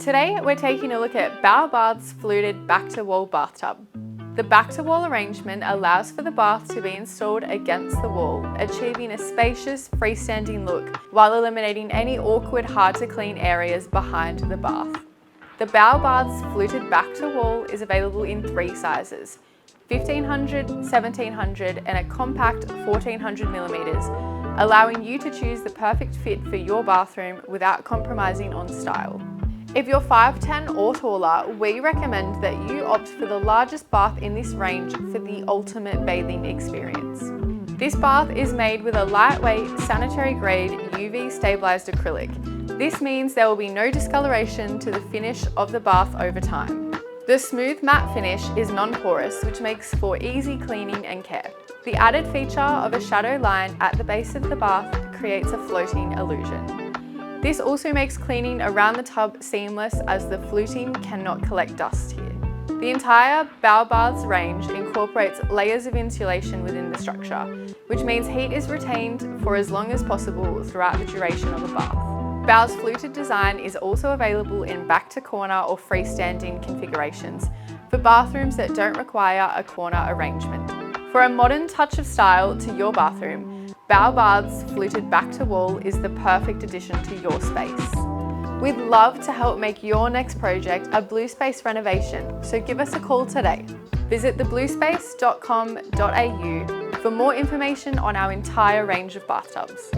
Today we're taking a look at Baö Fluted back-to-wall bathtub. The back-to-wall arrangement allows for the bath to be installed against the wall, achieving a spacious, freestanding look while eliminating any awkward, hard-to-clean areas behind the bath. The Baö Fluted back-to-wall is available in 3 sizes: 1500, 1700 and a compact 1400mm, allowing you to choose the perfect fit for your bathroom without compromising on style. If you're 5'10" or taller, we recommend that you opt for the largest bath in this range for the ultimate bathing experience. This bath is made with a lightweight, sanitary-grade UV stabilized acrylic. This means there will be no discoloration to the finish of the bath over time. The smooth matte finish is non-porous, which makes for easy cleaning and care. The added feature of a shadow line at the base of the bath creates a floating illusion. This also makes cleaning around the tub seamless, as the fluting cannot collect dust here. The entire Baö range incorporates layers of insulation within the structure, which means heat is retained for as long as possible throughout the duration of a bath. Baö's fluted design is also available in back-to-corner or freestanding configurations for bathrooms that don't require a corner arrangement. For a modern touch of style to your bathroom, Baö's Fluted back-to-wall is the perfect addition to your space. We'd love to help make your next project a blue space renovation, so give us a call today. Visit thebluespace.com.au for more information on our entire range of bathtubs.